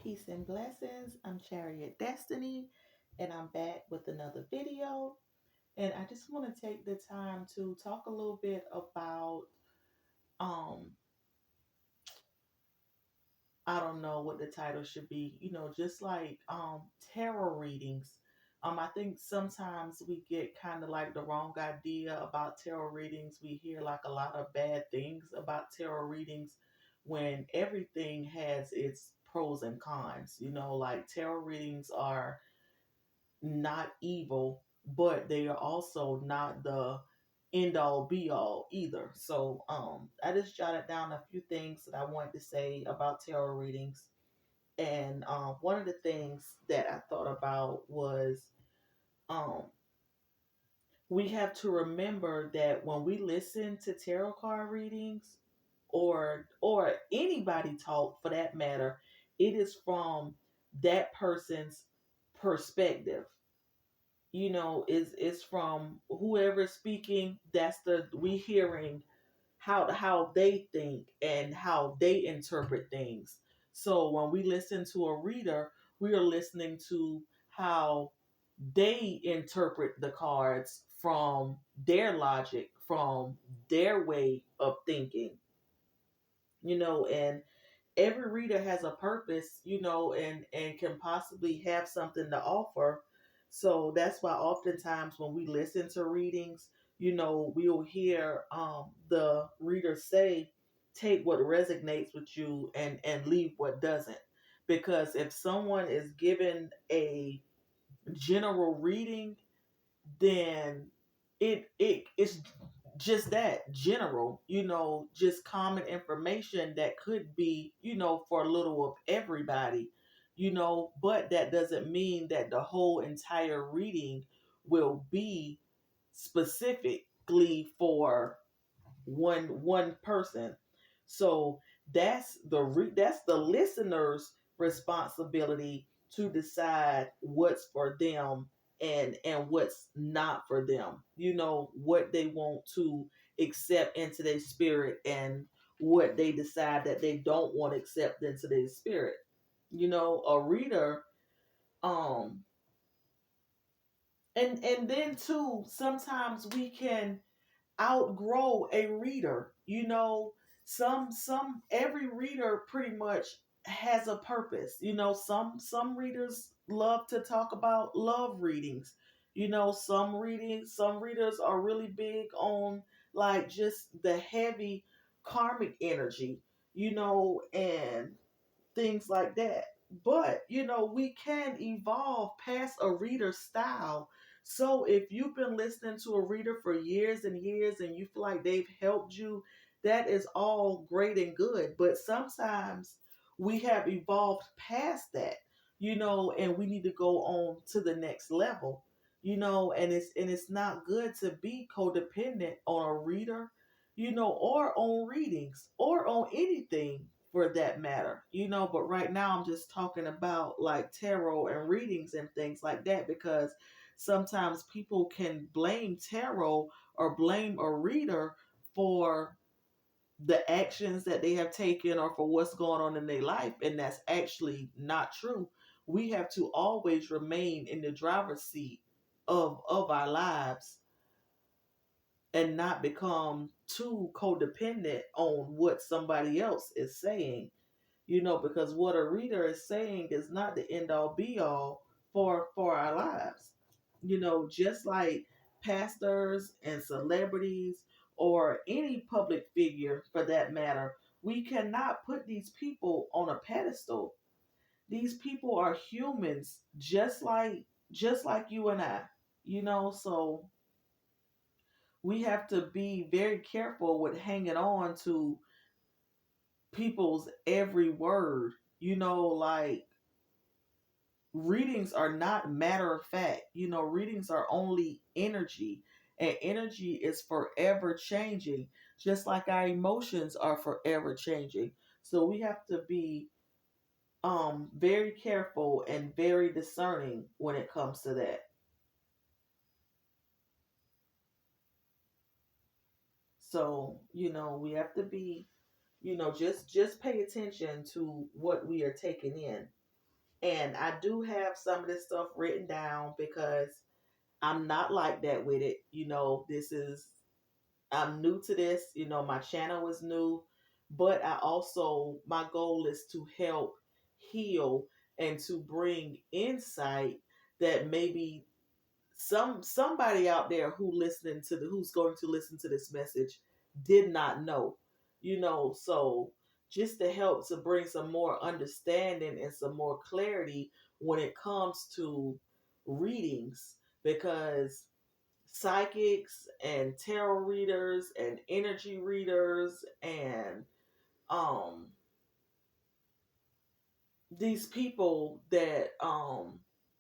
Peace and blessings. I'm Chariot Destiny, and I'm back with another video. And I just want to take the time to talk a little bit about, um, I don't know what the title should be, just like tarot readings. I think sometimes we get kind of like the wrong idea about tarot readings. We hear like a lot of bad things about tarot readings when everything has its pros and cons. Like tarot readings are not evil, but they are also not the end all be all either. So I just jotted down a few things that I wanted to say about tarot readings. And one of the things that I thought about was um, we have to remember that when we listen to tarot card readings or anybody talk for that matter, it is from that person's perspective. Is from whoever's speaking. That's the we hearing how they think and how they interpret things. So when we listen to a reader, we are listening to how they interpret the cards from their logic, from their way of thinking. And every reader has a purpose, and can possibly have something to offer. So that's why oftentimes when we listen to readings, we'll hear the reader say, take what resonates with you and leave what doesn't. Because if someone is given a general reading, then it's just that general, just common information that could be, for a little of everybody, but that doesn't mean that the whole entire reading will be specifically for one person. So that's the listener's responsibility to decide what's for them and what's not for them. What they want to accept into their spirit and what they decide that they don't want to accept into their spirit. A reader, um and then too, sometimes we can outgrow a reader. Some every reader pretty much has a purpose. Some readers love to talk about love readings. Some readers are really big on like just the heavy karmic energy, and things like that. But, we can evolve past a reader style. So if you've been listening to a reader for years and years and you feel like they've helped you, that is all great and good. But sometimes we have evolved past that, and we need to go on to the next level. And it's not good to be codependent on a reader, or on readings or on anything for that matter. But right now I'm just talking about like tarot and readings and things like that, because sometimes people can blame tarot or blame a reader for the actions that they have taken or for what's going on in their life, and that's actually not true. We have to always remain in the driver's seat of our lives and not become too codependent on what somebody else is saying. Because what a reader is saying is not the end all be all for our lives. Just like pastors and celebrities or any public figure for that matter, we cannot put these people on a pedestal. These people are humans just like you and I. So we have to be very careful with hanging on to people's every word. Like readings are not matter of fact. Readings are only energy, and energy is forever changing, just like our emotions are forever changing. So we have to be very careful and very discerning when it comes to that. So, we have to be, just pay attention to what we are taking in. And I do have some of this stuff written down because I'm not like that with it. I'm new to this. My channel is new, but my goal is to help heal and to bring insight that maybe somebody out there who's going to listen to this message did not know. So just to help to bring some more understanding and some more clarity when it comes to readings, because psychics and tarot readers and energy readers and um these people that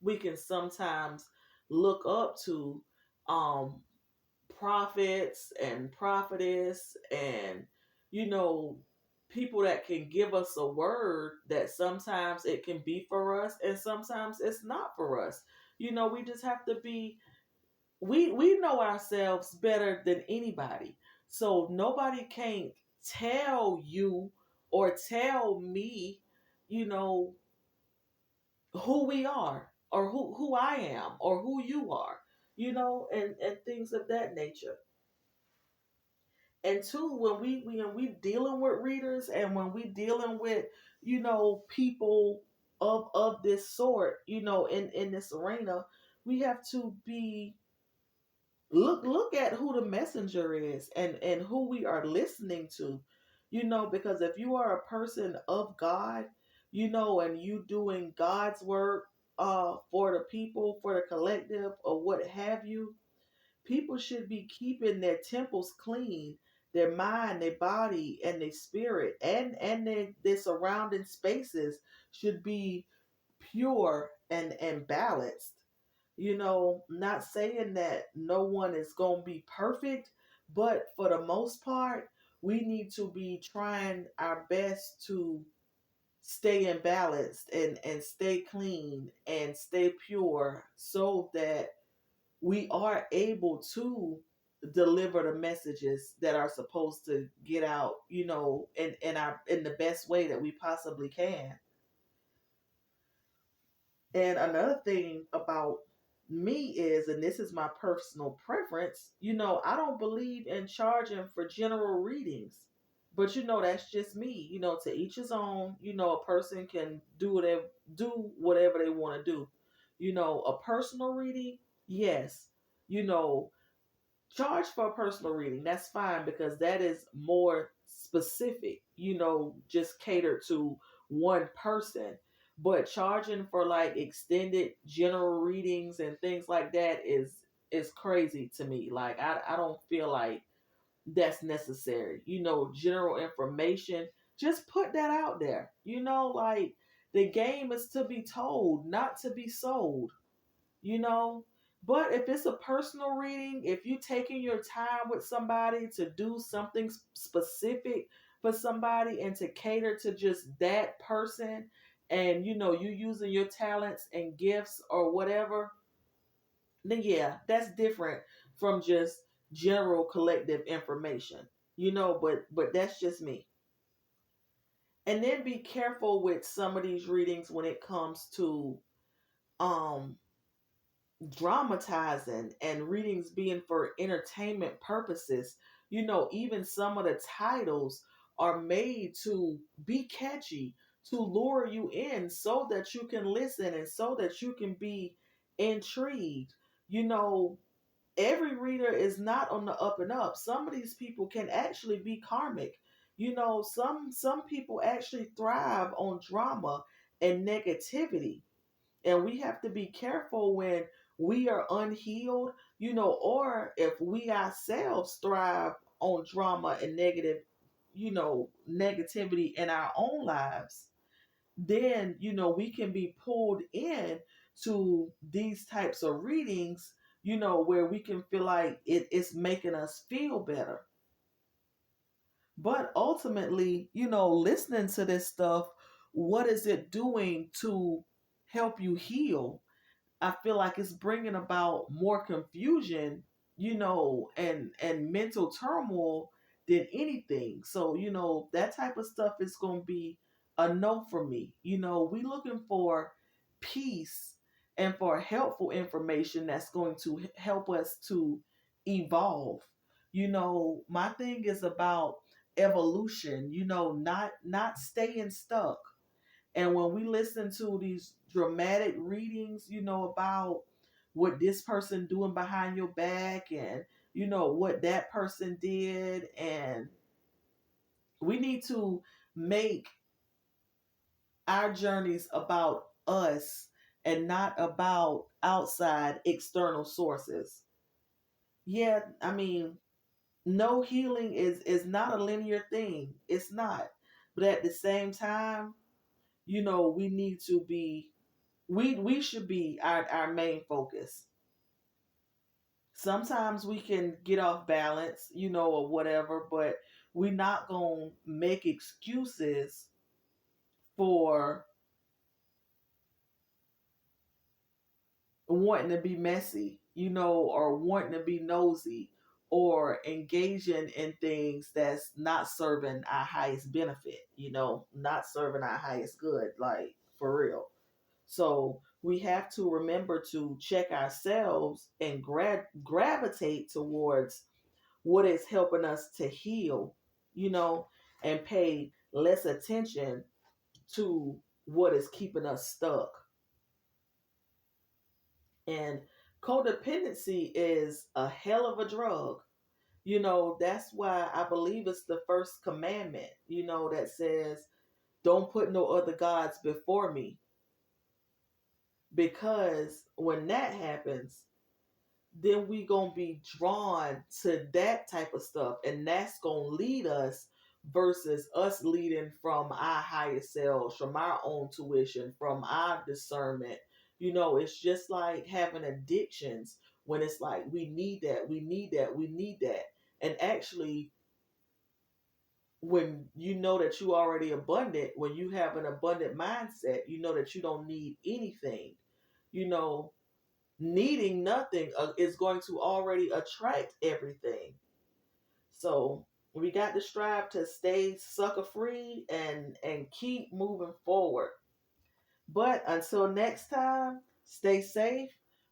we can sometimes look up to, um prophets and prophetess, and you know people that can give us a word that sometimes it can be for us and sometimes it's not for us. We just have to be we know ourselves better than anybody. So nobody can tell you or tell me, you know, who we are or who I am or who you are, and things of that nature. And two, when we dealing with readers and when we dealing with, people of this sort, in this arena, we have to be look at who the messenger is and who we are listening to. Because if you are a person of God, and you doing God's work for the people, for the collective, or what have you, people should be keeping their temples clean, their mind, their body, and their spirit, and their surrounding spaces should be pure and balanced. Not saying that no one is going to be perfect, but for the most part, we need to be trying our best to stay in balance and stay clean and stay pure so that we are able to deliver the messages that are supposed to get out, in the best way that we possibly can. And another thing about me is, and this is my personal preference, I don't believe in charging for general readings. But that's just me. To each his own. A person can do whatever they want to do. A personal reading, yes. You know, charge for a personal reading. That's fine because that is more specific, just catered to one person. But charging for like extended general readings and things like that is crazy to me. Like I don't feel like that's necessary. General information, just put that out there. Like the game is to be told, not to be sold, you know. But if it's a personal reading, if you taking your time with somebody to do something specific for somebody and to cater to just that person, and you using your talents and gifts or whatever, then yeah, that's different from just general collective information. But that's just me. And then be careful with some of these readings when it comes to um dramatizing and readings being for entertainment purposes. Even some of the titles are made to be catchy, to lure you in so that you can listen and so that you can be intrigued. You know, every reader is not on the up and up. Some of these people can actually be karmic. Some people actually thrive on drama and negativity, and we have to be careful when we are unhealed, or if we ourselves thrive on drama and negativity in our own lives. Then, we can be pulled in to these types of readings, where we can feel like it's making us feel better. But ultimately, listening to this stuff, what is it doing to help you heal? I feel like it's bringing about more confusion, and mental turmoil than anything. So, that type of stuff is going to be a no for me. We looking for peace and for helpful information that's going to help us to evolve. My thing is about evolution, not staying stuck. And when we listen to these dramatic readings, about what this person doing behind your back, and what that person did, and we need to make our journeys about us and not about outside external sources. Yeah, I mean, no, healing is not a linear thing. It's not. But at the same time, we need to be we should be our main focus. Sometimes we can get off balance, or whatever, but we're not going to make excuses for wanting to be messy, or wanting to be nosy, or engaging in things that's not serving our highest benefit, not serving our highest good, like for real. So we have to remember to check ourselves and gravitate towards what is helping us to heal, you know, and pay less attention to what is keeping us stuck. And codependency is a hell of a drug. That's why I believe it's the first commandment, that says, don't put no other gods before me. Because when that happens, then we gonna be drawn to that type of stuff, and that's gonna lead us versus us leading from our higher selves, from our own tuition, from our discernment. It's just like having addictions, when it's like we need that, we need that, we need that. And actually, when you know that you already abundant, when you have an abundant mindset, you know that you don't need anything. you know Needing nothing is going to already attract everything. So we got to strive to stay sucker free and keep moving forward. But until next time, stay safe,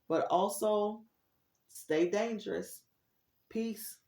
but also stay dangerous. Peace.